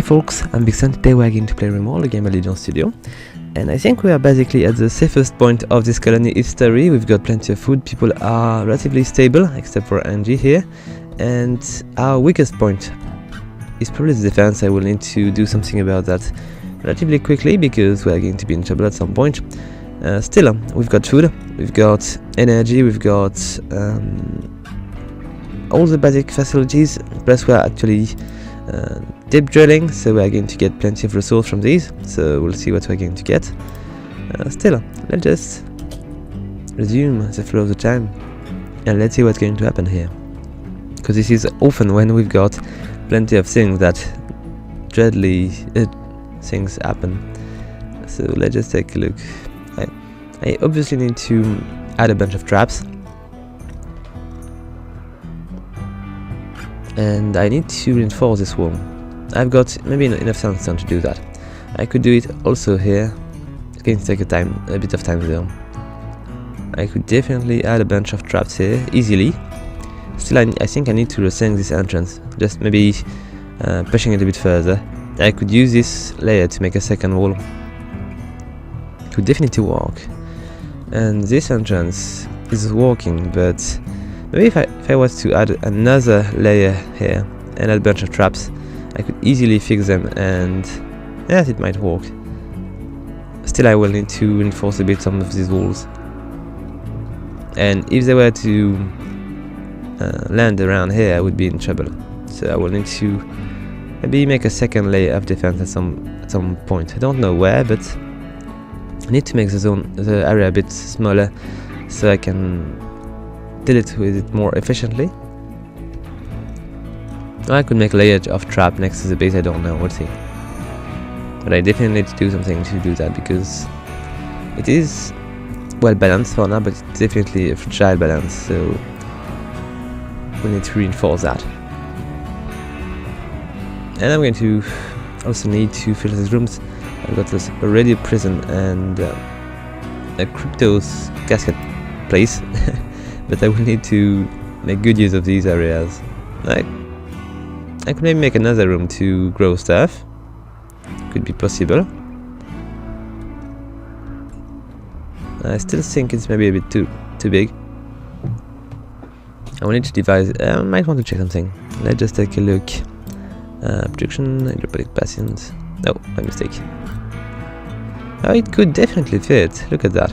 Hey folks, I'm Vixen. Today we're going to play RimWorld, a game by Legion Studio. And I think we are basically at the safest point of this colony history. We've got plenty of food, people are relatively stable, except for Angie here. And our weakest point is probably the defense. I will need to do something about that relatively quickly, because we're going to be in trouble at some point. Still, we've got food, we've got energy, we've got all the basic facilities, plus we're actually deep drilling, so we're going to get plenty of resource from these, so we'll see what we're going to get. Still, let's just resume the flow of the time and let's see what's going to happen here, because this is often when we've got plenty of things that dreadly things happen. So let's just take a look. I obviously need to add a bunch of traps, and I need to reinforce this wall. I've got maybe enough sandstone to do that. I could do it also here. It's going to take a bit of time though. I could definitely add a bunch of traps here easily. Still, I think I need to resync this entrance, just maybe pushing it a bit further. I could use this layer to make a second wall. It could definitely work. And this entrance is working, but maybe if I was to add another layer here and add a bunch of traps, I could easily fix them, and yes, it might work. Still, I will need to reinforce a bit some of these walls. And if they were to land around here, I would be in trouble. So I will need to maybe make a second layer of defense at some point. I don't know where, but I need to make the area a bit smaller so I can deal with it more efficiently. I could make a layer of trap next to the base, I don't know, we'll see. But I definitely need to do something to do that, because it is well balanced for now, but it's definitely a fragile balance, so we need to reinforce that. And I'm going to also need to fill these rooms. I've got this already prison and a crypto's casket place, but I will need to make good use of these areas. I could maybe make another room to grow stuff. Could be possible. I still think it's maybe a bit too big. I will need to devise. I might want to check something. Let's just take a look. Production, hydroponic basins. Oh, my mistake. Oh, it could definitely fit. Look at that.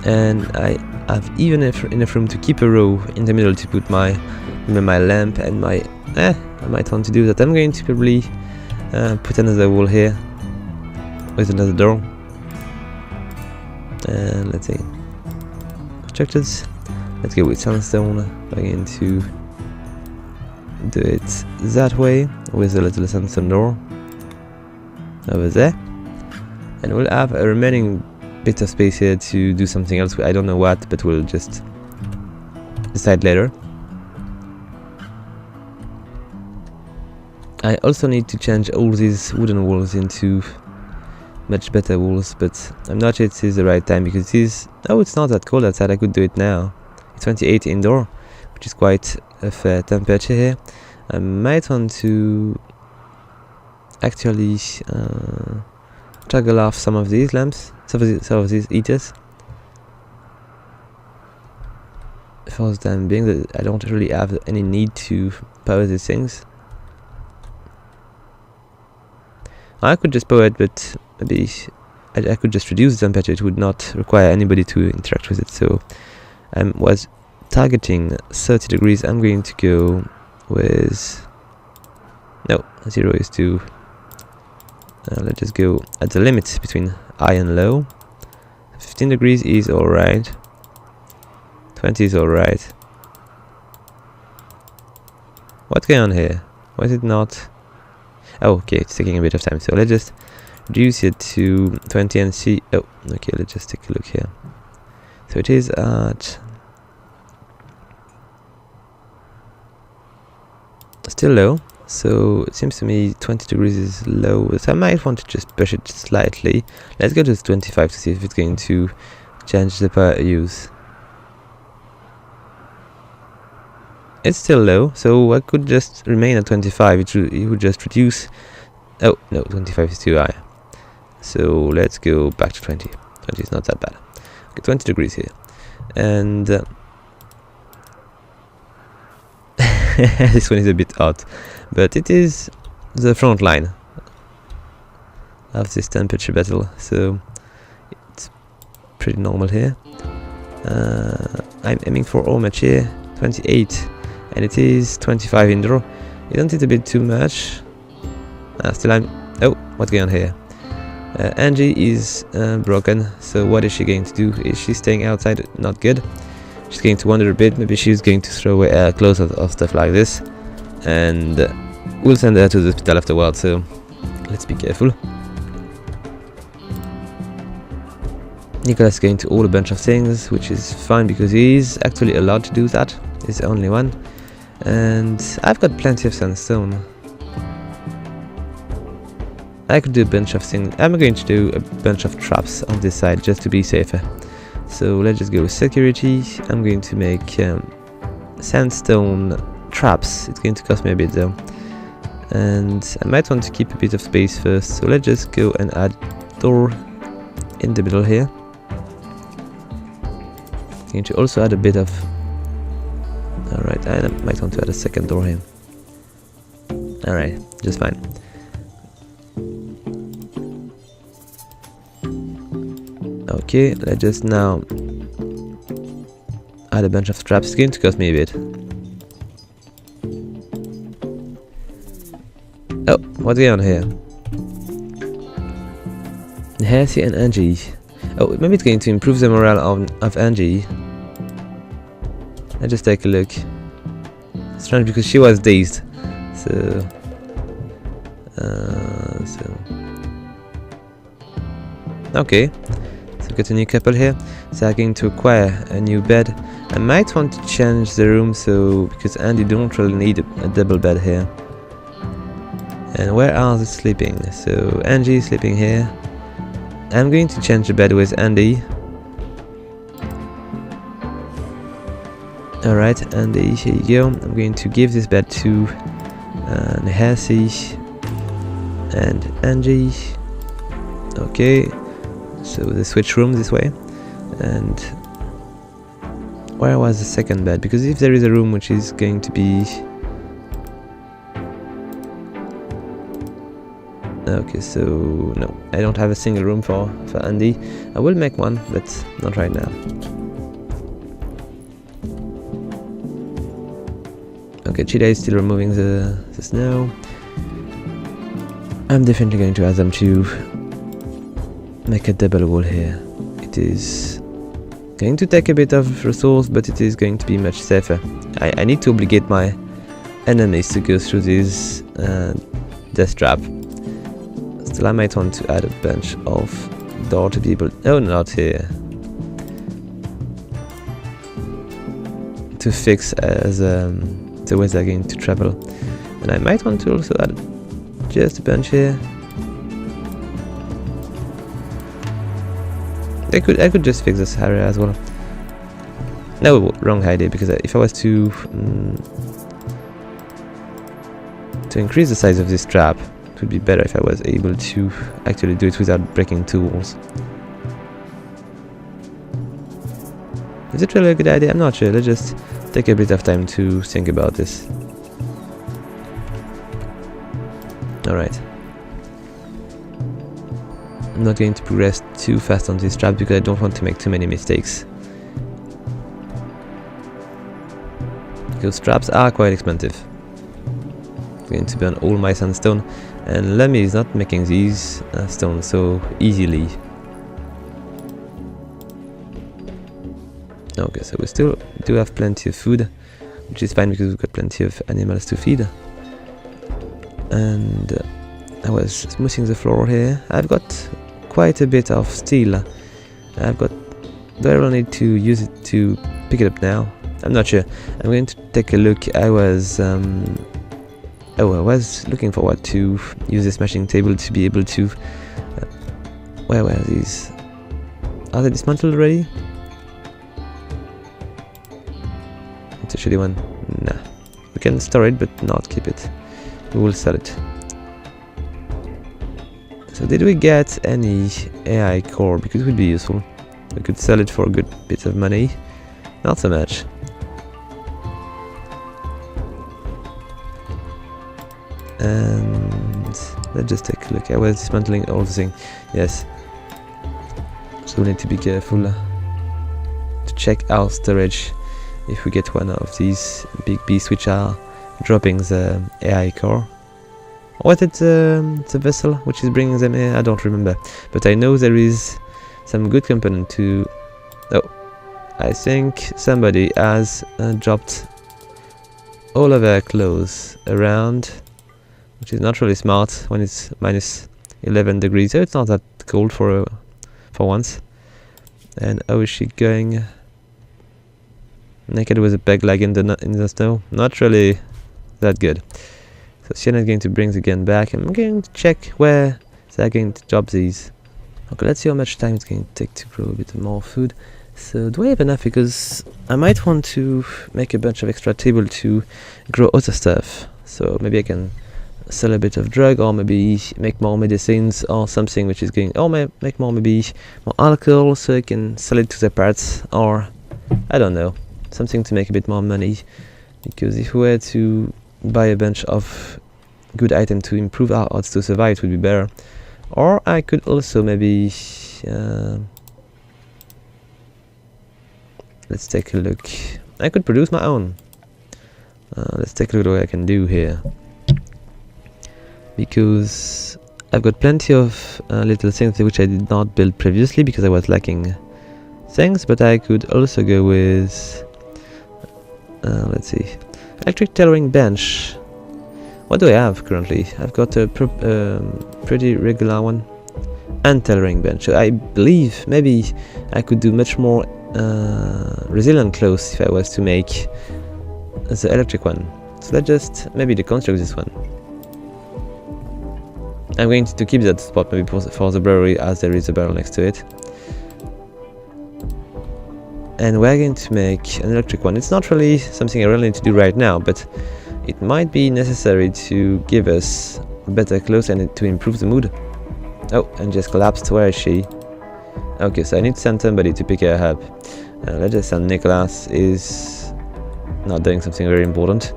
And I have even enough room to keep a row in the middle to put my lamp and my. I might want to do that. I'm going to probably put another wall here with another door. And let's see. Structures. Let's go with sandstone. I'm going to do it that way with a little sandstone door over there, and we'll have a remaining bit of space here to do something else. I don't know what, but we'll just decide later. I also need to change all these wooden walls into much better walls, but I'm not sure it is the right time, because it is. Oh, it's not that cold outside. I could do it now. It's 28 indoor, which is quite a fair temperature here. I might want to actually toggle off some of these lamps, some of these heaters. For the time being, I don't really have any need to power these things. I could just power it, but maybe I could just reduce the temperature. It would not require anybody to interact with it. So I was targeting 30 degrees. I'm going to go with, no, 0 is too, let's just go at the limit between high and low. 15 degrees is alright, 20 is alright. What's going on here? Why is it not? Oh, okay, it's taking a bit of time, so let's just reduce it to 20 and see. Oh, okay, let's just take a look here. So it is at still low, so it seems to me 20 degrees is low, so I might want to just push it slightly. Let's go to 25 to see if it's going to change the power use. it's still low, so I could just remain at 25. It would just reduce. Oh no, 25 is too high. So let's go back to 20. 20 is not that bad. Okay, 20 degrees here, and this one is a bit odd, but it is the front line of this temperature battle, so it's pretty normal here. I'm aiming for all match here, 28, and it is 25 indoor. Isn't it a bit too much? Still I'm... Oh, what's going on here? Angie is broken, so what is she going to do? Is she staying outside? Not good. She's going to wander a bit. Maybe she's going to throw away clothes or stuff like this, and we'll send her to the hospital afterwards, so let's be careful. Nicholas is going to order a bunch of things, which is fine because he's actually allowed to do that. He's the only one, and I've got plenty of sandstone. I could do a bunch of things. I'm going to do a bunch of traps on this side just to be safer. So let's just go with security. I'm going to make sandstone traps. It's going to cost me a bit though, and I might want to keep a bit of space first. So let's just go and add door in the middle here. I'm going to also add a bit of... Alright, I might want to add a second door here. Alright, just fine. Okay, let's just now add a bunch of traps. It's going to cost me a bit. Oh, what's going on here? Hersey and Angie. Oh, maybe it's going to improve the morale of Angie. Let's just take a look. Strange because she was dazed. So okay. So got a new couple here. So I'm going to acquire a new bed. I might want to change the room, so because Andy don't really need a double bed here. And where are they sleeping? So Angie is sleeping here. I'm going to change the bed with Andy. Alright, Andy, here you go. I'm going to give this bed to Hersey and Angie. Okay, so they switch rooms this way. And where was the second bed? Because if there is a room which is going to be... Okay, so no, I don't have a single room for Andy. I will make one, but not right now. Okay, Cheetah is still removing the snow. I'm definitely going to ask them to make a double wall here. It is going to take a bit of resource, but it is going to be much safer. I need to obligate my enemies to go through this death trap. Still, I might want to add a bunch of door to be able... Oh, not here. To fix as the ways they're going to travel. And I might want to also add just a bunch here. I could just fix this area as well. No, wrong idea, because if I was to increase the size of this trap, it would be better if I was able to actually do it without breaking two walls. Is it really a good idea? I'm not sure. Let's just take a bit of time to think about this. Alright. I'm not going to progress too fast on this trap because I don't want to make too many mistakes. Because traps are quite expensive. I'm going to burn all my sandstone, and Lemmy is not making these stones so easily. Okay, so we still do have plenty of food, which is fine because we've got plenty of animals to feed. And I was smoothing the floor here. I've got quite a bit of steel. I've got... Do I really need to use it to pick it up now? I'm not sure. I'm going to take a look. I was looking forward to use this smashing table to be able to... where were these? Are they dismantled already? It's a shitty one. Nah. We can store it, but not keep it. We will sell it. So did we get any AI core? Because it would be useful. We could sell it for a good bit of money. Not so much. And let's just take a look. I was dismantling all the things. Yes. So we need to be careful to check our storage if we get one of these big beasts which are dropping the AI core. Or was it the vessel which is bringing them here? I don't remember. But I know there is some good component to... Oh, I think somebody has dropped all of their clothes around, which is not really smart when it's minus 11 degrees. So it's not that cold for once. And how is she going? Naked with a peg leg in the snow? Not really that good. So Sienna's going to bring the gun back. I'm going to check where they're going to drop these. Okay, let's see how much time it's going to take to grow a bit more food. So do I have enough? Because I might want to make a bunch of extra table to grow other stuff. So maybe I can sell a bit of drug, or maybe make more medicines or something which is going... Or make more, maybe more alcohol so I can sell it to the parts, or I don't know, something to make a bit more money. Because if we were to buy a bunch of good items to improve our odds to survive, it would be better. Or I could also maybe let's take a look. I could produce my own. Let's take a look at what I can do here, because I've got plenty of little things which I did not build previously because I was lacking things. But I could also go with let's see, electric tailoring bench. What do I have currently? I've got a pretty regular one and tailoring bench. So I believe maybe I could do much more resilient clothes if I was to make the electric one. So let's just maybe deconstruct this one. I'm going to keep that spot maybe for the brewery, as there is a barrel next to it. And we're going to make an electric one. It's not really something I really need to do right now, but it might be necessary to give us better clothes and to improve the mood. Oh, and just collapsed. Where is she? Okay, so I need to send somebody to pick her up. Let's just send Nicholas. Is not doing something very important.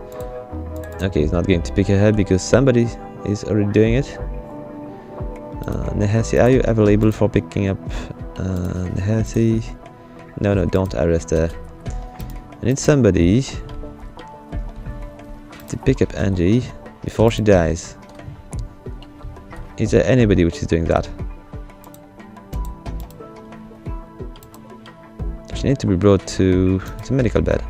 Okay, he's not going to pick her up because somebody is already doing it. Nehesi, are you available for picking up Nehesi? No, don't arrest her. I need somebody to pick up Angie before she dies. Is there anybody which is doing that? She needs to be brought to the medical bed.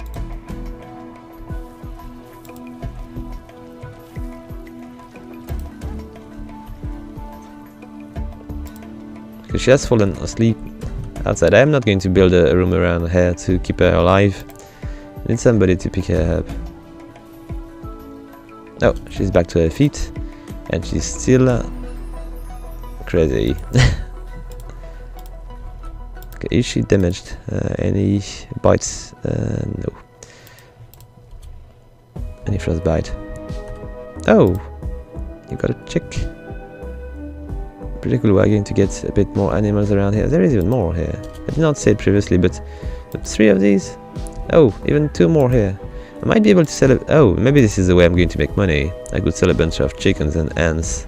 Because she has fallen asleep outside. I am not going to build a room around her to keep her alive. I need somebody to pick her up. Oh, she's back to her feet, and she's still crazy. Okay, is she damaged? Any bites? No. Any frostbite? Oh, you got a chick. Pretty cool. We're going to get a bit more animals around here. There is even more here. I did not say it previously, but 3 of these. Oh, even 2 more here. I might be able to sell it. Oh, maybe this is the way I'm going to make money. I could sell a bunch of chickens and ants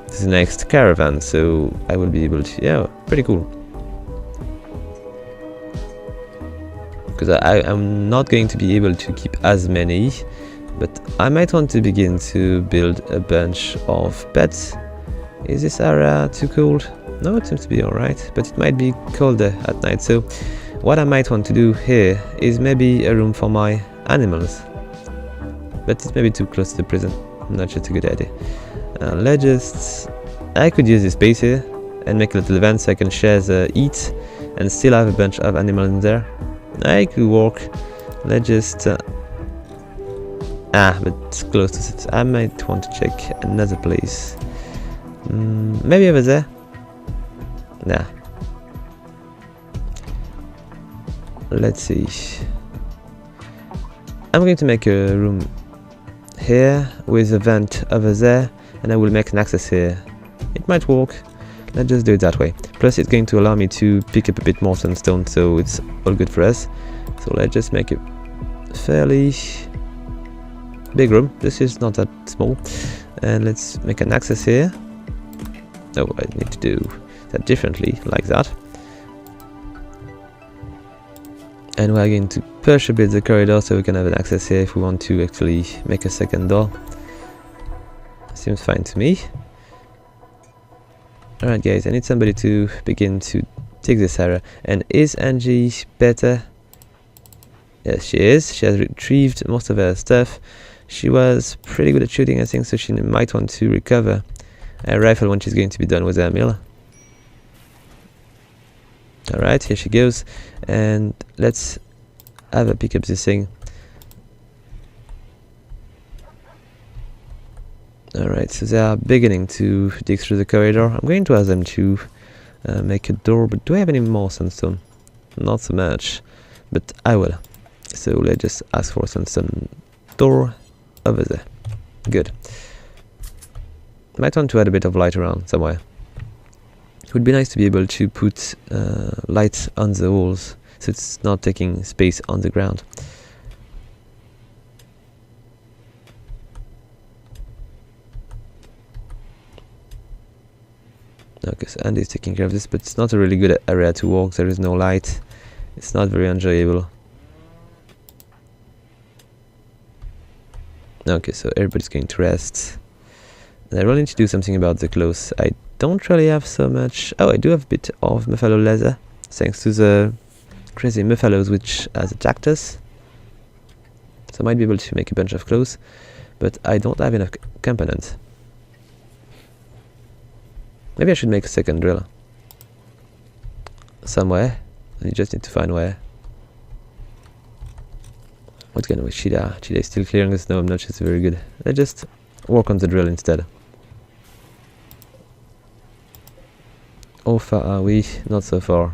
to the next caravan, so I will be able to. Yeah, pretty cool. Because I'm not going to be able to keep as many, but I might want to begin to build a bunch of pets. Is this area too cold? No, it seems to be alright, but it might be colder at night. So what I might want to do here is maybe a room for my animals. But it's maybe too close to the prison. I'm not sure it's a good idea. Let's just... I could use this space here and make a little event so I can share the eat and still have a bunch of animals in there. I could walk. Let's just... but it's close to it. I might want to check another place. Maybe over there? Nah. Let's see. I'm going to make a room here with a vent over there, and I will make an access here. It might work. Let's just do it that way. Plus it's going to allow me to pick up a bit more sandstone, so it's all good for us. So let's just make a fairly big room. This is not that small. And let's make an access here. Oh, I need to do that differently, like that. And we're going to push a bit the corridor so we can have an access here if we want to actually make a second door. Seems fine to me. Alright guys, I need somebody to begin to dig this area. And is Angie better? Yes, she is. She has retrieved most of her stuff. She was pretty good at shooting, I think, so she might want to recover a rifle when she's going to be done with her meal. Alright, here she goes. And let's have her pick up this thing. Alright, so they are beginning to dig through the corridor. I'm going to ask them to make a door, but do I have any more sandstone? Not so much, but I will. So let's just ask for a sandstone door over there. Good. Might want to add a bit of light around somewhere. It would be nice to be able to put light on the walls, so it's not taking space on the ground. Okay, so Andy's taking care of this, but it's not a really good area to walk. There is no light. It's not very enjoyable. Okay, so everybody's going to rest. And I really need to do something about the clothes. I don't really have so much. Oh, I do have a bit of buffalo leather, thanks to the crazy buffaloes which has attacked us. So I might be able to make a bunch of clothes, but I don't have enough components. Maybe I should make a second drill somewhere. You just need to find where. What's going on with Shida? Shida is still clearing the snow. I'm not sure it's very good. Let's just work on the drill instead. How far are we? Not so far.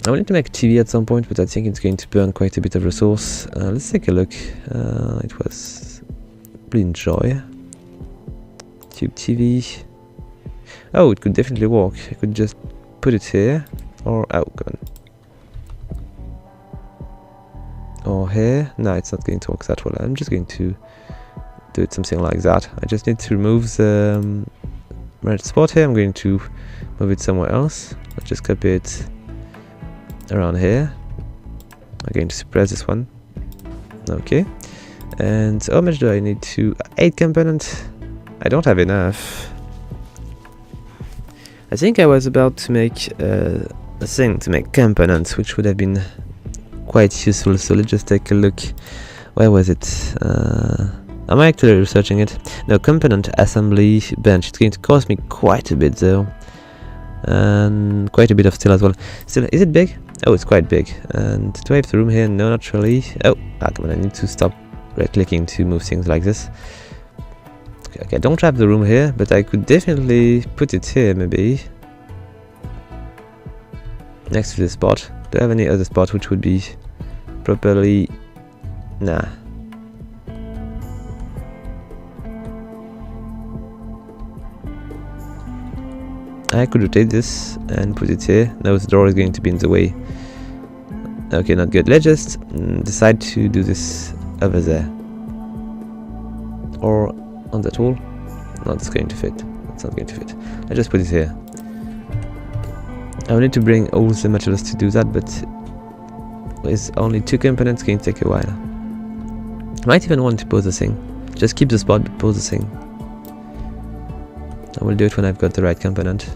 I will need to make TV at some point, but I think it's going to burn quite a bit of resource. Let's take a look. It was enjoy tube TV. Oh, it could definitely work. I could just put it here, or oh, come on, or here. No, it's not going to work that well. I'm just going to do it something like that. I just need to remove the red spot here. I'm going to move it somewhere else. Let's just copy it around here. I'm going to suppress this one. Okay. And how much do I need to... 8 components? I don't have enough. I think I was about to make a thing to make components, which would have been quite useful. So let's just take a look. Where was it? Am I actually researching it? No, component assembly bench. It's going to cost me quite a bit though. And quite a bit of steel as well. Still, is it big? Oh, it's quite big. And do I have the room here? No, not really. Oh, come on, I need to stop right-clicking to move things like this. Okay, I don't have the room here, but I could definitely put it here, maybe. Next to this spot. Do I have any other spot which would be properly... Nah. I could rotate this and put it here. Now the door is going to be in the way. Okay, not good. Let's just decide to do this over there. Or on that wall. No, it's going to fit. It's not going to fit. I just put it here. I will need to bring all the materials to do that, but with only 2 components, it's going to take a while. I might even want to pause the thing. Just keep the spot, but pause the thing. I will do it when I've got the right component.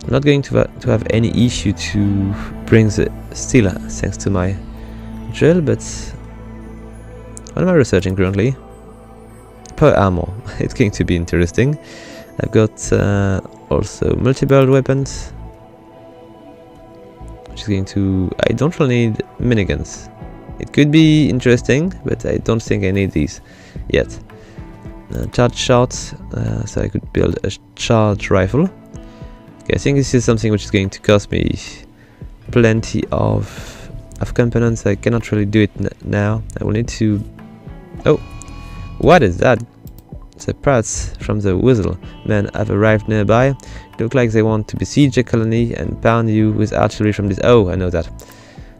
I'm not going to have any issue to bring the steel thanks to my drill, but what am I researching currently? Per armor. It's going to be interesting. I've got also multi-barrel weapons, which is going to... I don't really need miniguns. It could be interesting, but I don't think I need these yet. Charge shots, so I could build a charge rifle. Okay, I think this is something which is going to cost me plenty of of components. I cannot really do it now. I will need to... Oh! What is that? The parts from the Whistle men have arrived nearby. It looks like they want to besiege a colony and pound you with artillery from this... Oh, I know that.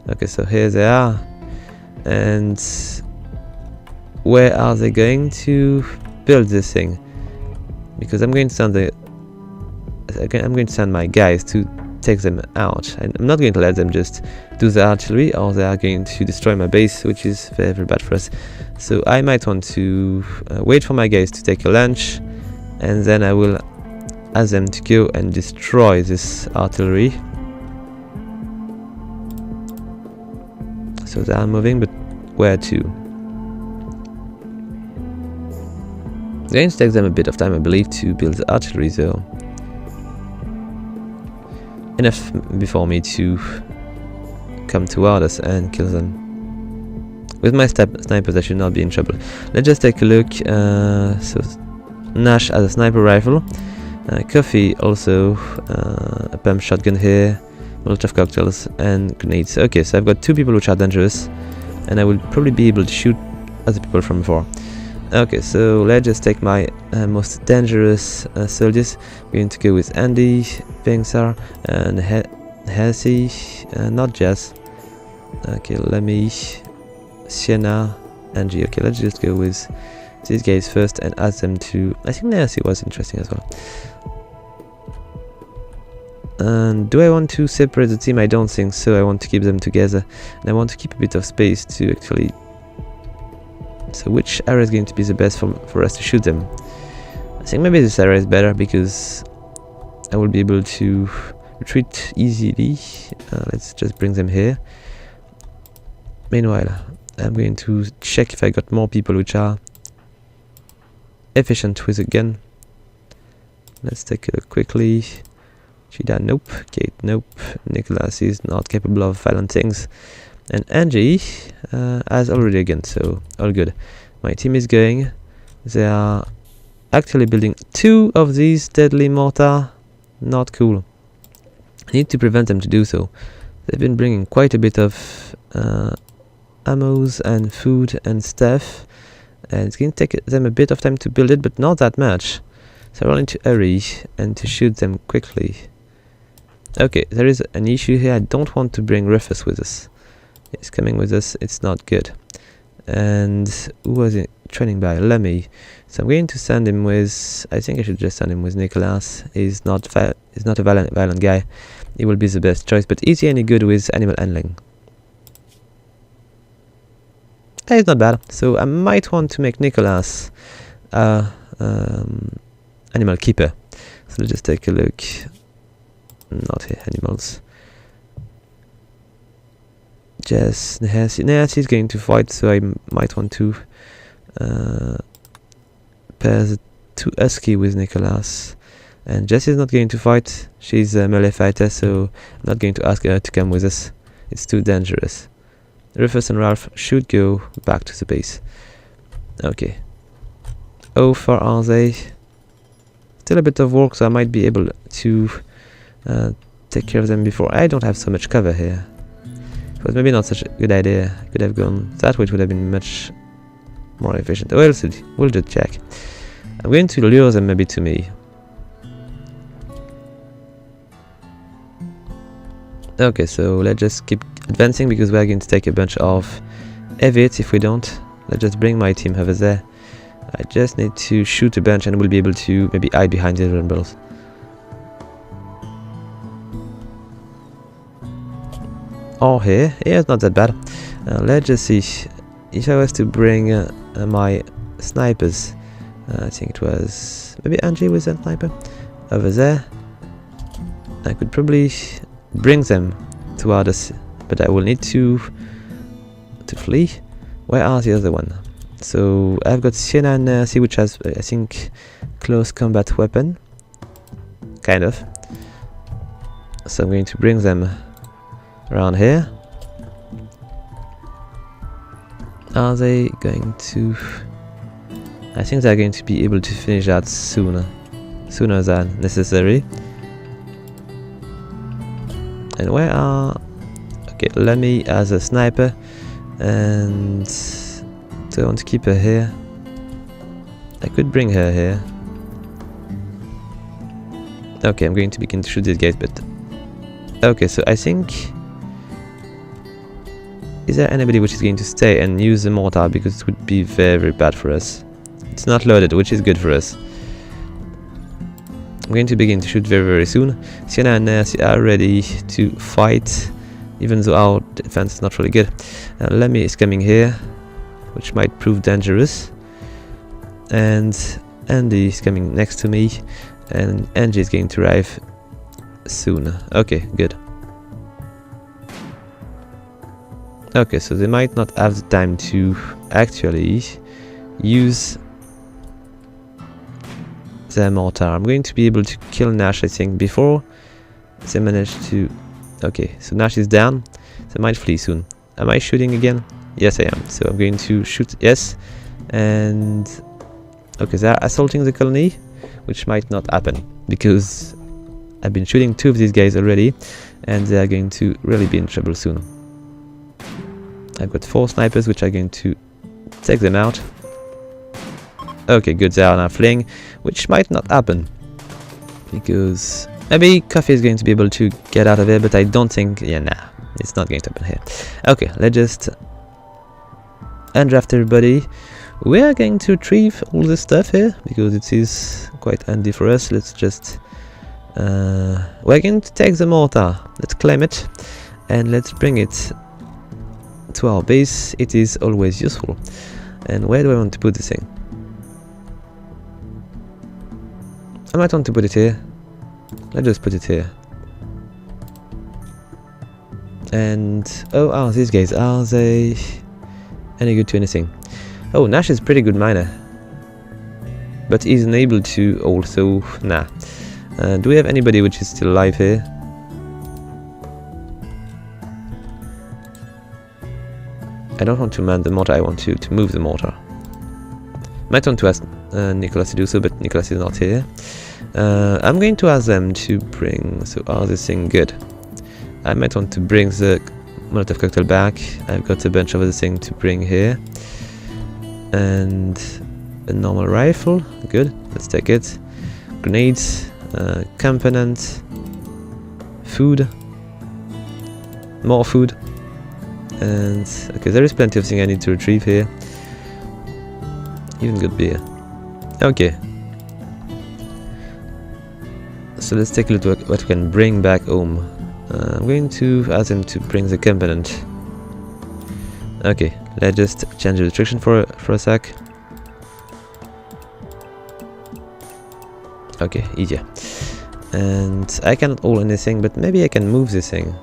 Okay, so here they are. And... where are they going to build this thing? Because I'm going to send my guys to take them out. I'm not going to let them just do the artillery, or they are going to destroy my base, which is very, very bad for us. So I might want to wait for my guys to take a lunch, and then I will ask them to go and destroy this artillery. So they are moving, but where to? It's going to take them a bit of time, I believe, to build the artillery, though. Enough before me to come toward us and kill them. With my snipers I should not be in trouble. Let's just take a look. So Nash has a sniper rifle. Coffee also, a pump shotgun here, Molotov cocktails and grenades. Okay, so I've got 2 people which are dangerous, and I will probably be able to shoot other people from afar. Okay, so let's just take my most dangerous soldiers. We're going to go with Andy, Vynxar, and Hesse, not Jess. Okay, Lemmy, Sienna, Angie. Okay, let's just go with these guys first and ask them to... I think Nancy was interesting as well. And do I want to separate the team? I don't think so. I want to keep them together, and I want to keep a bit of space to actually... So which area is going to be the best for us to shoot them? I think maybe this area is better because I will be able to retreat easily. Let's just bring them here. Meanwhile, I'm going to check if I got more people which are efficient with a gun. Let's take a look quickly. Shida, nope. Kate, nope. Nicholas is not capable of violent things. And Angie has already a gun, so all good. My team is going. They are actually building 2 of these deadly mortar. Not cool. I need to prevent them to do so. They've been bringing quite a bit of ammos and food and stuff, and it's going to take them a bit of time to build it, but not that much. So I will need to hurry and to shoot them quickly. Okay, there is an issue here. I don't want to bring Rufus with us. He's coming with us. It's not good. And who was it? Training by Lemmy. So I'm going to send him with... I think I should just send him with Nicholas. He's not a violent guy. He will be the best choice. But is he any good with animal handling? He's not bad. So I might want to make Nicholas animal keeper. So let's just take a look. Not here, animals. Jess, Nancy is going to fight, so I might want to pair the 2 husky with Nicholas. And Jess is not going to fight. She's a melee fighter, so I'm not going to ask her to come with us. It's too dangerous. Rufus and Ralph should go back to the base. Okay. How far are they? Still a bit of work, so I might be able to take care of them before. I don't have so much cover here. It was maybe not such a good idea. I could have gone that way, it would have been much more efficient. We'll see. We'll just check. I'm going to lure them maybe to me. Okay, so let's just keep advancing because we're going to take a bunch of evits if we don't. Let's just bring my team over there. I just need to shoot a bunch and we'll be able to maybe hide behind the rebels. Or here. Yeah, it's not that bad. Let's just see. If I was to bring my snipers, I think it was maybe Angie with that sniper over there. I could probably bring them toward us, but I will need to flee. Where are the other one? So I've got Sienna and Nancy, which has I think close combat weapon, kind of. So I'm going to bring them around here. Are they going to... I think they're going to be able to finish that sooner than necessary. And where are... Okay, let me as a sniper, and do I want to keep her here? I could bring her here. Okay, I'm going to begin to shoot these guys, but okay, so I think, is there anybody which is going to stay and use the mortar, because it would be very, very bad for us. It's not loaded, which is good for us. I'm going to begin to shoot very, very soon. Sienna and Nancy are ready to fight, even though our defense is not really good. Lemmy is coming here, which might prove dangerous. And Andy is coming next to me, and Angie is going to arrive soon. Okay, good. Okay, so they might not have the time to actually use the mortar. I'm going to be able to kill Nash, I think, before they manage to... Okay, so Nash is down. They might flee soon. Am I shooting again? Yes, I am. So I'm going to shoot, yes. And... okay, they're assaulting the colony, which might not happen, because I've been shooting 2 of these guys already, and they are going to really be in trouble soon. I've got 4 snipers, which are going to take them out. Okay, good, they are now fleeing, which might not happen, because maybe Coffee is going to be able to get out of here, but I don't think, yeah, nah, it's not going to happen here. Okay, let's just undraft everybody. We are going to retrieve all this stuff here, because it is quite handy for us. Let's just... we're going to take the mortar. Let's claim it, and let's bring it to our base. It is always useful. And where do I want to put this thing? I might want to put it here. Let's just put it here. And... oh, these guys, are they any good to anything? Oh, Nash is pretty good miner, but he's unable to also... nah. Do we have anybody which is still alive here? I don't want to man the mortar, I want to move the mortar. Might want to ask Nicholas to do so, but Nicholas is not here. I'm going to ask them to bring... so, this thing good? I might want to bring the Molotov cocktail back. I've got a bunch of other things to bring here. And a normal rifle, good, let's take it. Grenades, component, food, more food, and okay, there is plenty of things I need to retrieve here. Even good beer. Okay, so let's take a look at what we can bring back home. I'm going to ask him to bring the component. Okay, let's just change the restriction for a sec. Okay, easier. And I cannot hold anything, but maybe I can move this thing.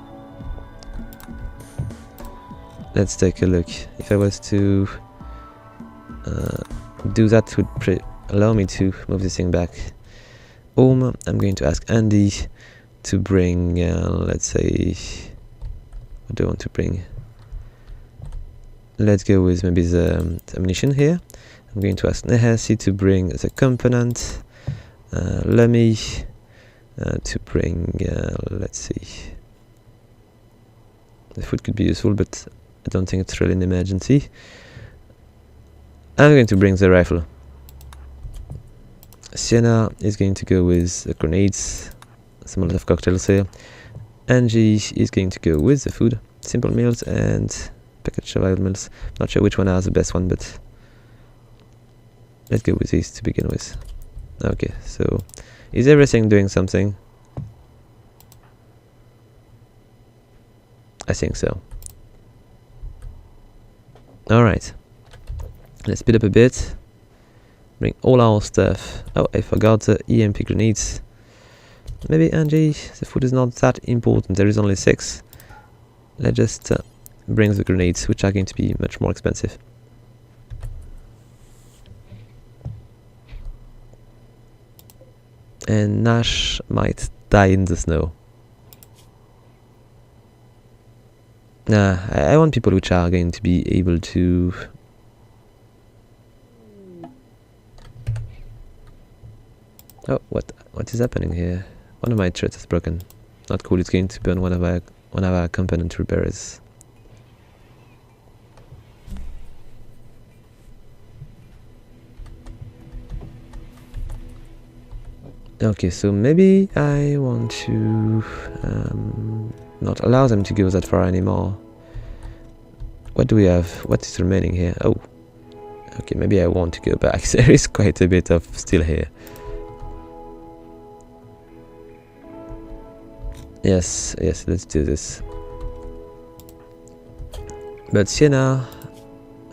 Let's take a look. If I was to do that, would allow me to move this thing back home. I'm going to ask Andy to bring, let's say, what do I want to bring? Let's go with maybe the ammunition here. I'm going to ask Nehasi to bring the component. Lemmy to bring, let's see. The food could be useful, but I don't think it's really an emergency. I'm going to bring the rifle. Sienna is going to go with the grenades, some Molotov cocktails here. Angie is going to go with the food, simple meals and packaged survival meals. Not sure which one has the best one, but let's go with these to begin with. Okay, so is everything doing something? I think so. Alright, let's speed up a bit. Bring all our stuff. Oh, I forgot the EMP grenades. Maybe Angie, the food is not that important, there is only 6. Let's just bring the grenades, which are going to be much more expensive. And Nash might die in the snow. Nah, I want people which are going to be able to... Oh, what is happening here? One of my threads is broken. Not cool, it's going to burn one of our one of our component repairers. Okay, so maybe I want to not allow them to go that far anymore. What do we have? What is remaining here? Oh, okay, maybe I want to go back. There is quite a bit of steel here. Yes, let's do this. But Sienna,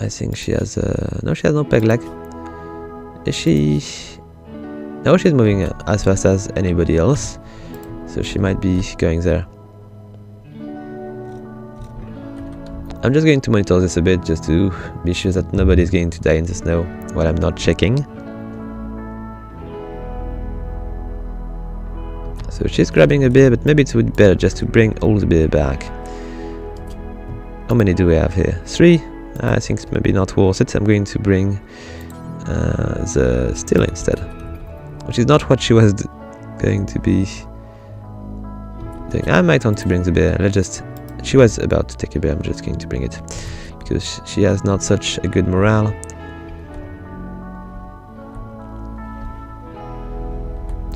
I think she has no, she has no peg leg. Is she? No, she's moving as fast as anybody else, so she might be going there. I'm just going to monitor this a bit, just to be sure that nobody's going to die in the snow while I'm not checking. So she's grabbing a beer, but maybe it would be better just to bring all the beer back. How many do we have here? 3? I think it's maybe not worth it. I'm going to bring the steel instead. Which is not what she was going to be doing. I might want to bring the beer. She was about to take a beer. I'm just going to bring it because she has not such a good morale.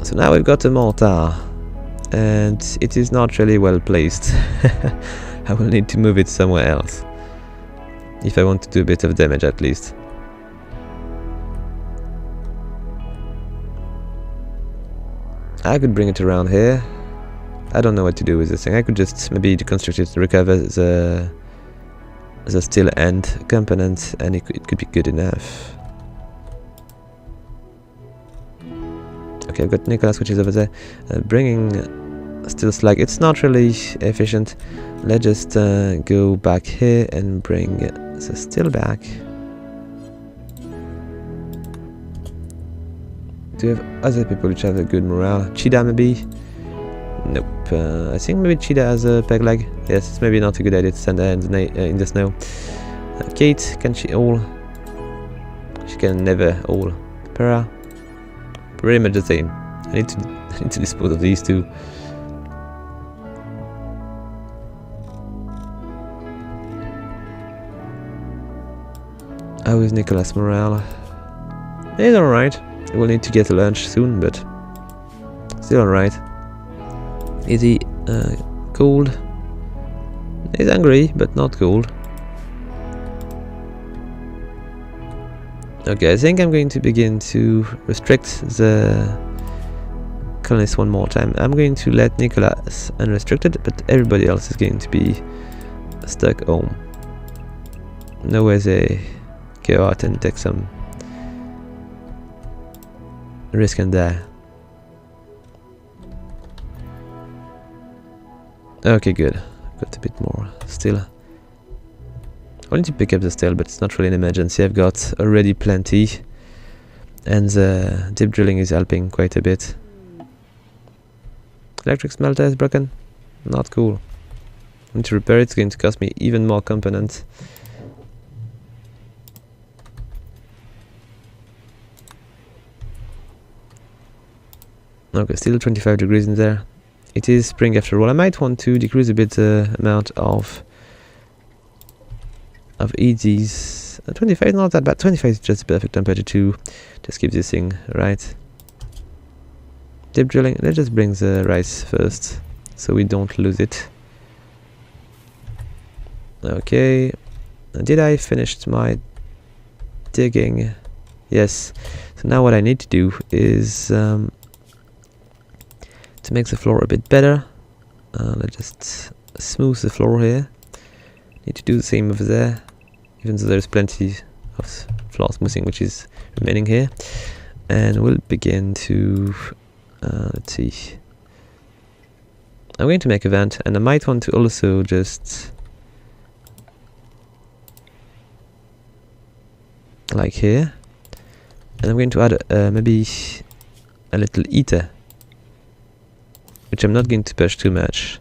So now we've got a mortar, and it is not really well placed. I will need to move it somewhere else if I want to do a bit of damage at least. I could bring it around here. I don't know what to do with this thing. I could just maybe deconstruct it, recover the steel end component, and it could be good enough. Okay, I've got Nicholas, which is over there, bringing steel slag. It's not really efficient. Let's just go back here and bring the steel back. Do we have other people which have a good morale? Cheetah maybe? Nope. I think maybe Cheetah has a peg leg. Yes, it's maybe not a good idea to send her in the snow. Kate, can she haul? She can never haul. Para? Pretty much the same. I need to dispose of these two. How is Nicholas' morale? He's alright. We'll need to get a lunch soon, but still alright. Is he cold? He's hungry, but not cold. Okay, I think I'm going to begin to restrict the colonists one more time. I'm going to let Nicholas unrestricted, but everybody else is going to be stuck home. No way they go out and take some risk and die. Okay, good. Got a bit more steel. I need to pick up the steel, but it's not really an emergency. I've got already plenty, and the deep drilling is helping quite a bit. Electric smelter is broken. Not cool. I need to repair it. It's going to cost me even more components. Okay, still 25 degrees in there. It is spring after all. I might want to decrease a bit the amount of EDs. 25 is not that bad. 25 is just the perfect temperature to just keep this thing right. Deep drilling. Let's just bring the rice first so we don't lose it. Okay. Did I finish my digging? Yes. So now what I need to do is to make the floor a bit better. Let's just smooth the floor here. Need to do the same over there, even though there's plenty of floor smoothing which is remaining here. And we'll begin to let's see. I'm going to make a vent, and I might want to also just like here, and I'm going to add maybe a little heater, which I'm not going to push too much.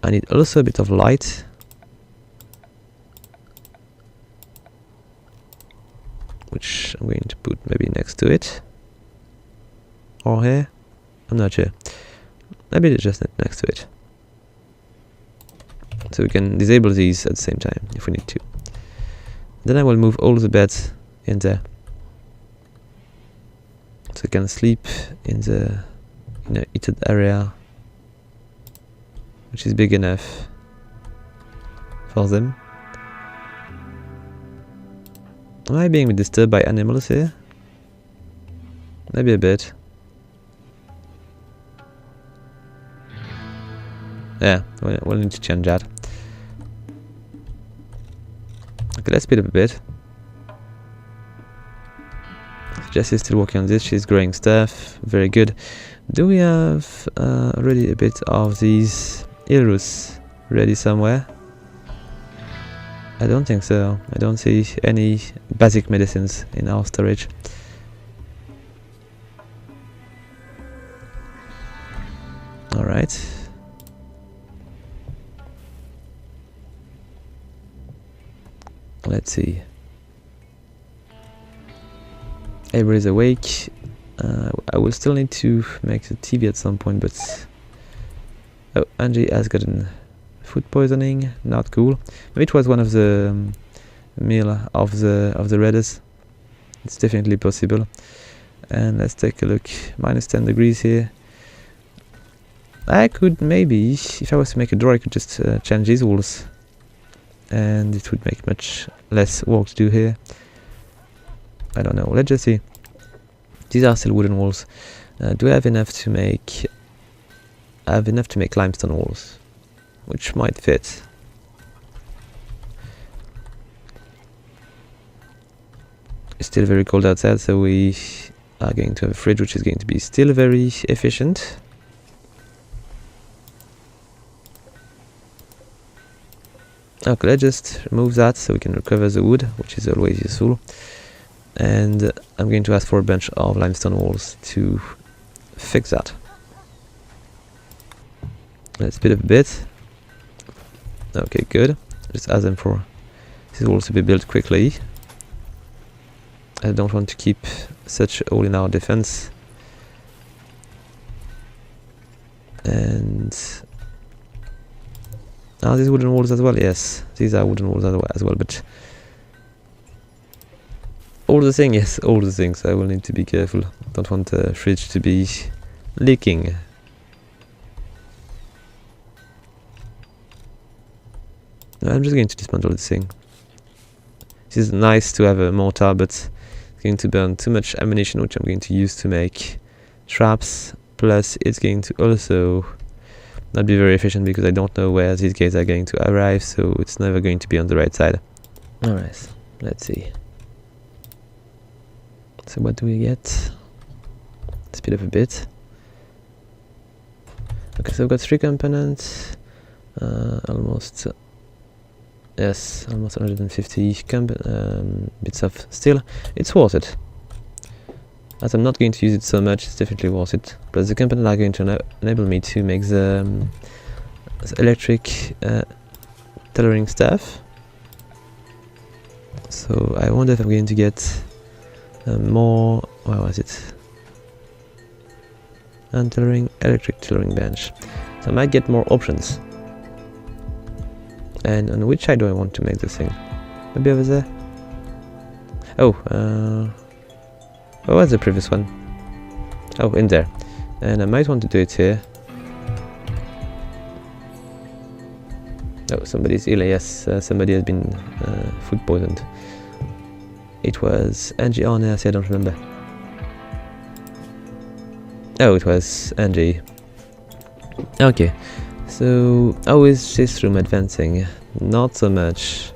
I need also a bit of light, which I'm going to put maybe next to it, or here, I'm not sure, maybe just next to it. So we can disable these at the same time if we need to. Then I will move all the beds in there. So we can sleep in the heated area, which is big enough for them. Am I being disturbed by animals here? Maybe a bit. Yeah, we'll need to change that. Okay, let's speed up a bit. Jessie's still working on this, she's growing stuff, very good. Do we have already a bit of these Ilrus ready somewhere? I don't think so. I don't see any basic medicines in our storage. Alright. Let's see. Everybody's awake. I will still need to make the TV at some point, but oh, Angie has gotten food poisoning. Not cool. Maybe it was one of the meal of the Redders. It's definitely possible. And let's take a look. Minus 10 degrees here. I could maybe, if I was to make a door, I could just change these walls, and it would make much less work to do here. I don't know. Let's just see. These are still wooden walls. Do I have enough to make? I have enough to make limestone walls, which might fit. It's still very cold outside, so we are going to have a fridge, which is going to be still very efficient. Okay, let's just remove that so we can recover the wood, which is always useful. And I'm going to ask for a bunch of limestone walls to fix that. Let's speed up a bit. Okay, good. Just ask them for these walls to be built quickly. I don't want to keep such a hole in our defense. And are these wooden walls as well? Yes, these are wooden walls as well, but all the things, yes, all the things. I will need to be careful. Don't want the fridge to be leaking. No, I'm just going to dismantle this thing. This is nice to have a mortar, but it's going to burn too much ammunition, which I'm going to use to make traps. Plus, it's going to also not be very efficient because I don't know where these guys are going to arrive, so it's never going to be on the right side. Alright, let's see. So what do we get? Speed up a bit. Okay, so I've got 3 components. Almost 150 bits of steel. It's worth it. As I'm not going to use it so much, it's definitely worth it. Plus the components are going to enable me to make the electric tailoring stuff. So I wonder if I'm going to get more, where was it? And electric tailoring bench. So I might get more options. And on which side do I want to make this thing? Maybe over there? Oh, what was the previous one? Oh, in there. And I might want to do it here. Oh, somebody's ill. Yes, somebody has been food poisoned. It was Angie. Oh, no, I don't remember. Oh, it was Angie. Okay. So, how is this room advancing? Not so much.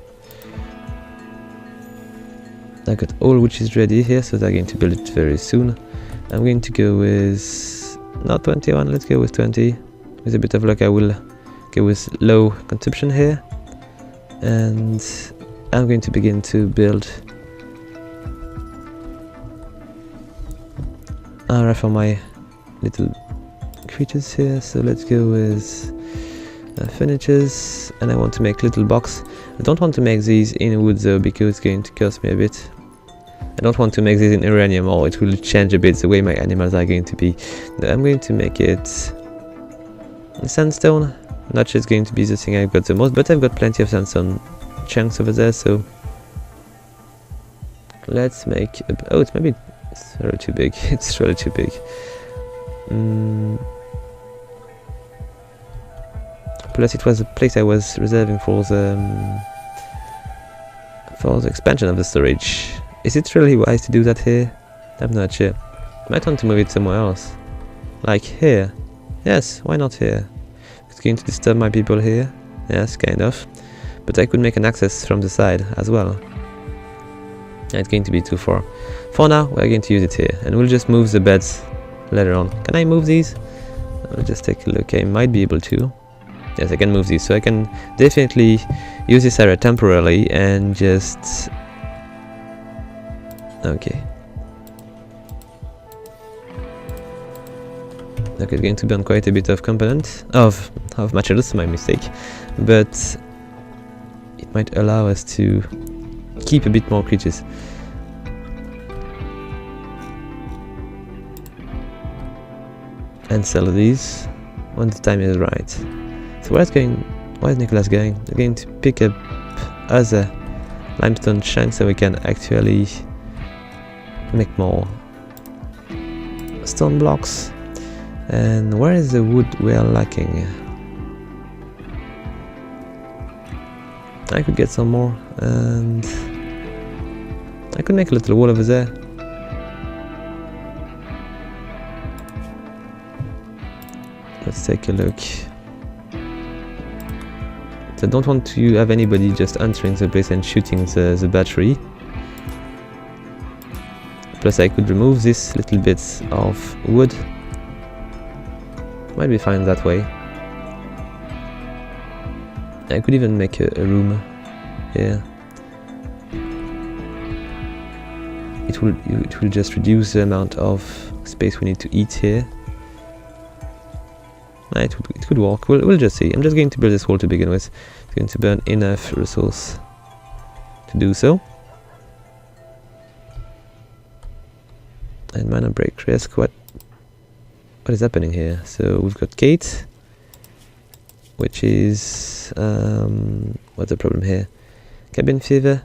I got all which is ready here, so they're going to build it very soon. I'm going to go with not 21, let's go with 20. With a bit of luck I will go with low consumption here. And I'm going to begin to build area for my little creatures here. So let's go with furnitures, and I want to make little box. I don't want to make these in wood though, because it's going to cost me a bit. I don't want to make these in uranium, or it will change a bit the way my animals are going to be. No, I'm going to make it in sandstone. Not just going to be the thing I've got the most, but I've got plenty of sandstone chunks over there, so let's make a, oh, it's maybe it's really too big. It's really too big. Plus it was a place I was reserving for the expansion of the storage. Is it really wise to do that here? I'm not sure. Might want to move it somewhere else. Like here. Yes, why not here? It's going to disturb my people here. Yes, kind of. But I could make an access from the side as well. It's going to be too far. For now, we're going to use it here. And we'll just move the beds later on. Can I move these? I'll just take a look. I might be able to. Yes, I can move these. So I can definitely use this area temporarily and just... Okay. Okay, it's going to burn quite a bit of component of materials, my mistake, but it might allow us to keep a bit more creatures. And sell these when the time is right. So where is Nicholas going? They're going to pick up other limestone chunks so we can actually make more stone blocks. And where is the wood we are lacking? I could get some more, and I could make a little wall over there. Let's take a look. So I don't want to have anybody just entering the place and shooting the battery. Plus I could remove this little bit of wood. Might be fine that way. I could even make a room here. It will just reduce the amount of space we need to eat here. It could work. We'll just see. I'm just going to build this wall to begin with. It's going to burn enough resource to do so. And minor break risk. What is happening here? So we've got Kate, which is what's the problem here? Cabin fever,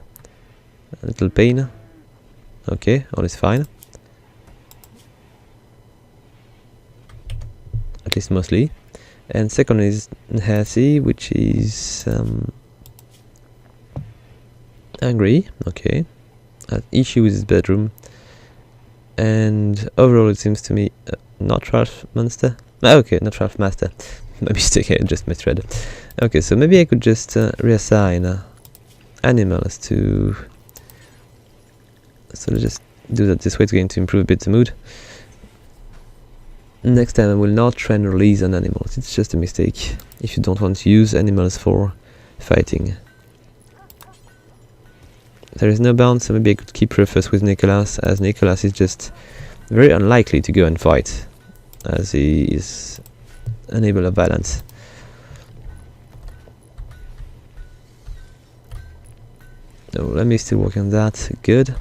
a little pain. Okay, all is fine. At least mostly. And second is Hersey, which is angry. Okay, issue with his bedroom. And overall, it seems to me not Ralph Monster. Okay, not Ralph Master. My mistake, I just misread. Okay, so maybe I could just reassign animals to. So let's just do that this way. It's going to improve a bit the mood. Next time I will not try and release on animals. It's just a mistake if you don't want to use animals for fighting. There is no bounce, so maybe I could keep Rufus with Nicholas, as Nicholas is just very unlikely to go and fight, as he is unable of violence. So let me still work on that. Good.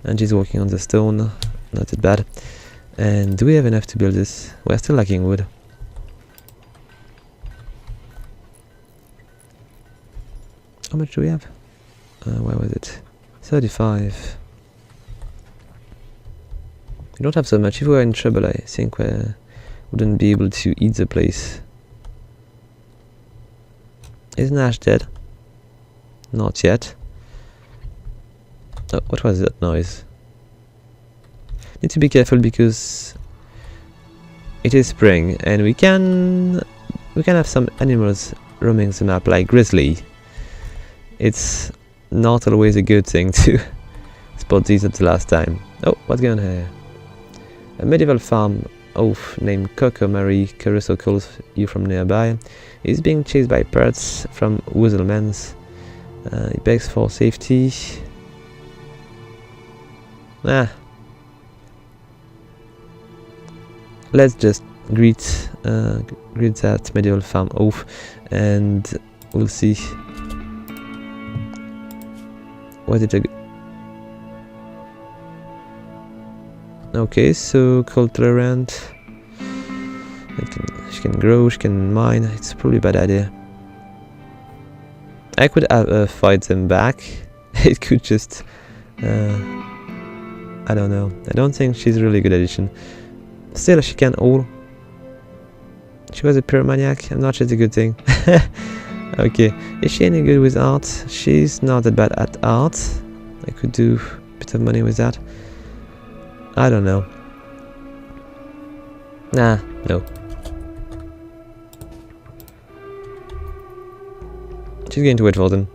And she's working on the stone. Not that bad. And do we have enough to build this? We're still lacking wood. How much do we have? Where was it? 35. We don't have so much. If we were in trouble, I think we wouldn't be able to eat the place. Is Nash dead? Not yet. Oh, what was that noise? Need to be careful because it is spring and we can have some animals roaming the map, like grizzly. It's not always a good thing to spot these at the last time. Oh, what's going on here? A medieval farm oaf named Coco Marie Caruso calls you from nearby. He's being chased by pirates from Woozlemans. He begs for safety. Let's just greet that medieval farm oaf and we'll see what did I go. Okay, so cold tolerant. She can grow, she can mine. It's probably a bad idea. I could fight them back. It could just... I don't know. I don't think she's a really good addition. Still, she can all. She was a pyromaniac. I'm not sure it's a good thing. Okay. Is she any good with art? She's not that bad at art. I could do a bit of money with that. I don't know. Nah, no. She's going to wait for them.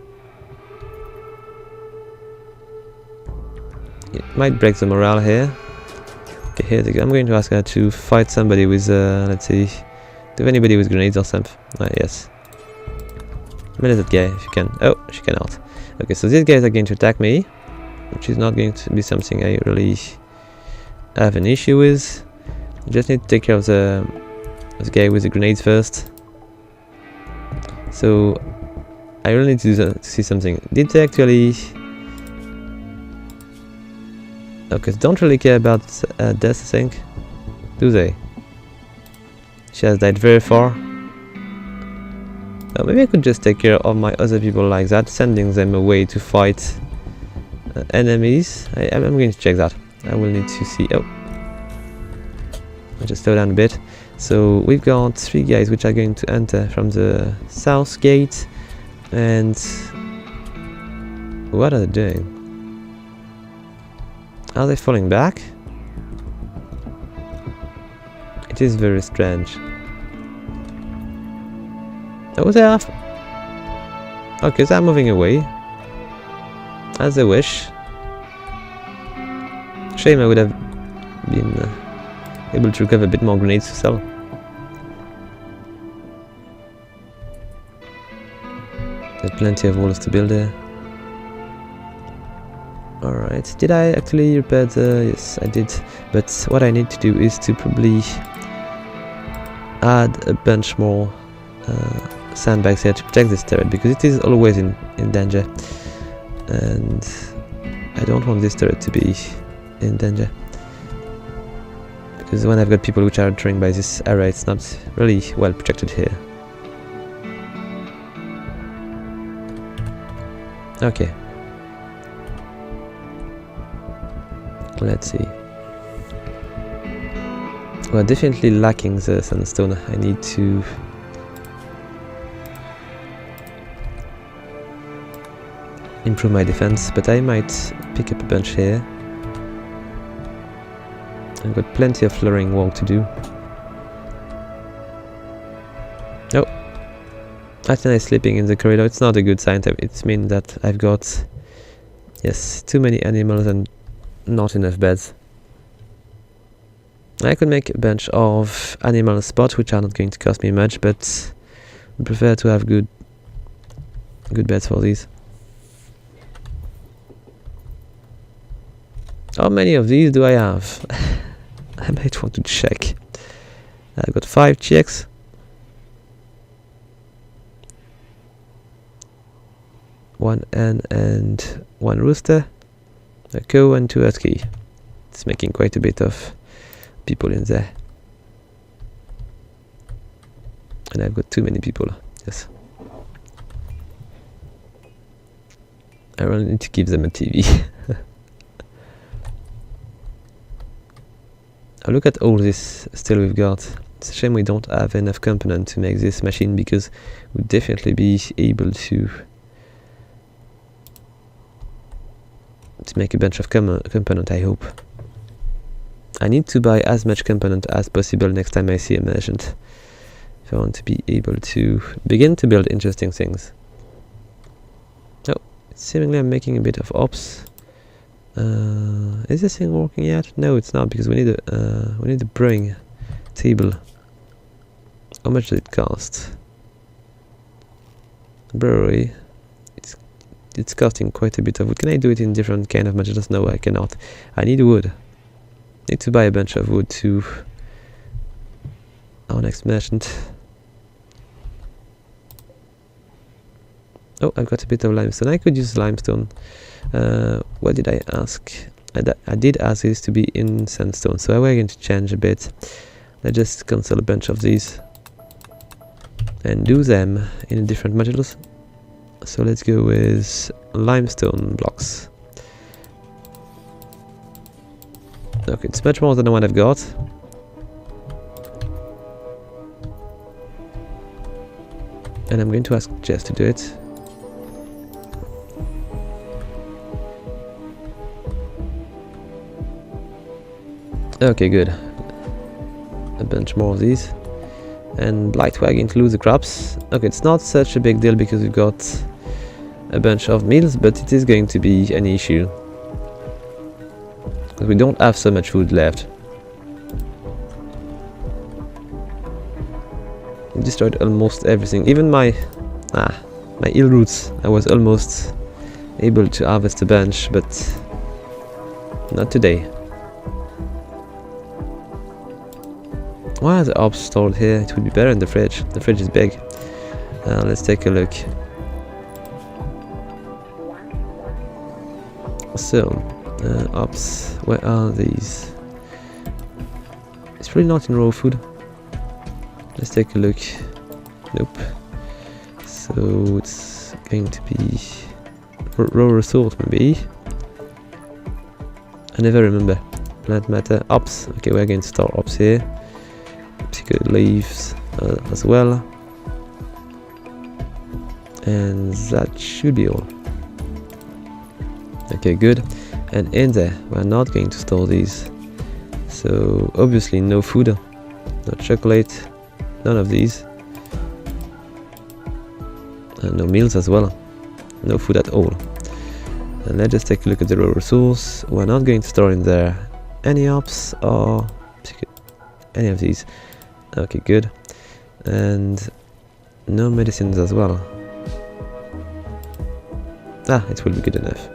It might break the morale here. Okay, here they go. I'm going to ask her to fight somebody with, let's see. Do you have anybody with grenades or something? Yes. Where is that guy, if you can? Oh, she cannot. Okay, so these guys are going to attack me, which is not going to be something I really have an issue with. I just need to take care of the guy with the grenades first. So I really need to see something. Did they actually... Okay, they don't really care about death, I think. Do they? She has died very far. Maybe I could just take care of my other people like that, sending them away to fight enemies. I'm going to check that. I will need to see... Oh. I'll just slow down a bit. So we've got 3 guys which are going to enter from the south gate. And... what are they doing? Are they falling back? It is very strange. Oh, they are... Okay, they are moving away. As they wish. Shame I would have been able to recover a bit more grenades to sell. There's plenty of walls to build there. Alright, did I actually repair the... Yes, I did. But what I need to do is to probably add a bunch more sandbags here to protect this turret, because it is always in danger. And I don't want this turret to be in danger. Because when I've got people which are entering by this area, it's not really well protected here. Okay. Let's see. We're definitely lacking the sandstone. I need to... improve my defense, but I might pick up a bunch here. I've got plenty of flooring work to do. Oh! Athena is sleeping in the corridor. It's not a good sign. It means that I've got... yes, too many animals and not enough beds. I could make a bunch of animal spots which are not going to cost me much, but I prefer to have good beds for these. How many of these do I have? I might want to check. I've got 5 chicks. One hen and 1 rooster. A cow and 2 husky. It's making quite a bit of people in there. And I've got too many people. Yes. I really need to give them a TV. Look at all this still we've got. It's a shame we don't have enough component to make this machine, because we'd definitely be able to make a bunch of component, I hope. I need to buy as much component as possible next time I see a merchant, if I want to be able to begin to build interesting things. Oh, seemingly I'm making a bit of ops. Is this thing working yet? No, it's not, because we need a brewing table. How much does it cost? Brewery. It's costing quite a bit of wood. Can I do it in different kind of materials? No, I cannot. I need wood. Need to buy a bunch of wood to our next merchant. Oh, I've got a bit of limestone. I could use limestone. What did I ask? I did ask this to be in sandstone, so we're going to change a bit. Let's just cancel a bunch of these and do them in different materials. So let's go with limestone blocks. Okay, it's much more than the one I've got. And I'm going to ask Jess to do it. Okay, good. A bunch more of these. And blight, we're going to lose the crops. Okay, it's not such a big deal because we've got a bunch of meals, but it is going to be an issue. Because we don't have so much food left. We destroyed almost everything. Even my eel roots, I was almost able to harvest a bunch, but not today. Why are the herbs stored here? It would be better in the fridge. The fridge is big. Let's take a look. So, herbs, where are these? It's probably not in raw food. Let's take a look. Nope. So it's going to be raw resource maybe. I never remember. Plant matter, herbs. Okay, we're going to store herbs here. Leaves as well, and that should be all. Okay, good. And in there we're not going to store these, so obviously no food, no chocolate, none of these, and no meals as well, no food at all. And let's just take a look at the raw resource. We're not going to store in there any herbs or any of these. Okay, good. And no medicines as well. It will be good enough.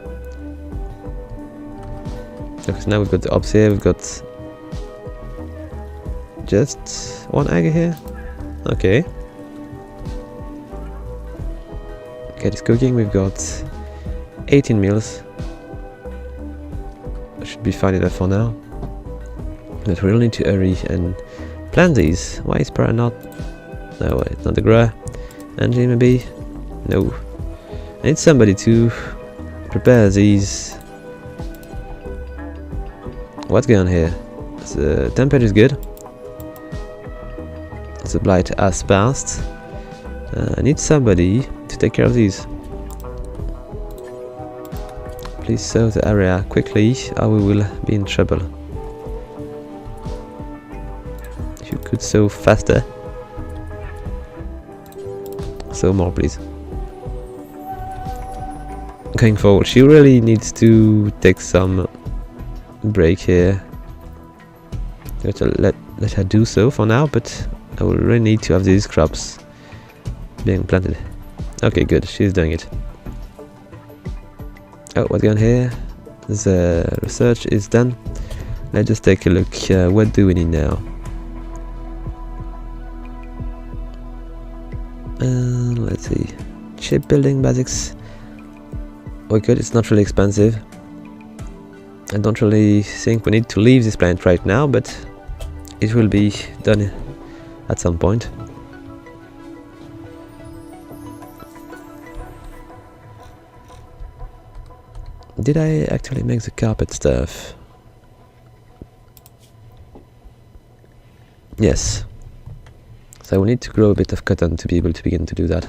Okay, so now we've got the herbs here. We've got just one egg here. Okay. Okay, it's cooking. We've got 18 meals. That should be fine enough for now. But we'll need to hurry and plant these. Why is para not? No, it's not the grower. Angie maybe? No. I need somebody to prepare these. What's going on here? The temperature is good. The blight has passed. I need somebody to take care of these. Please sow the area quickly or we will be in trouble. Could sow faster. Sow more, please. Going forward, she really needs to take some break here. Let her do so for now, but I will really need to have these crops being planted. Okay, good. She's doing it. Oh, what's going on here? The research is done. Let's just take a look. What do we need now? Let's see. Shipbuilding basics. Oh good, it's not really expensive. I don't really think we need to leave this planet right now, but it will be done at some point. Did I actually make the carpet stuff? Yes. So I will need to grow a bit of cotton to be able to begin to do that.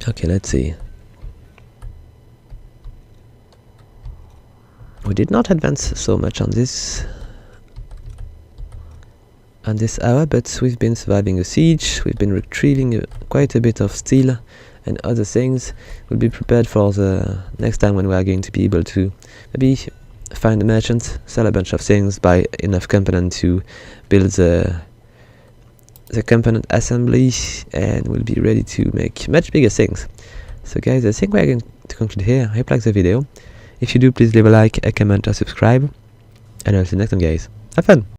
Okay, let's see. We did not advance so much on this hour, but we've been surviving a siege, we've been retrieving quite a bit of steel and other things. We'll be prepared for the next time when we are going to be able to maybe find a merchant, sell a bunch of things, buy enough component to build the component assembly, and we'll be ready to make much bigger things. So guys, I think we're going to conclude here. I hope you liked the video. If you do, please leave a like, a comment or subscribe, and I'll see you next time guys. Have fun!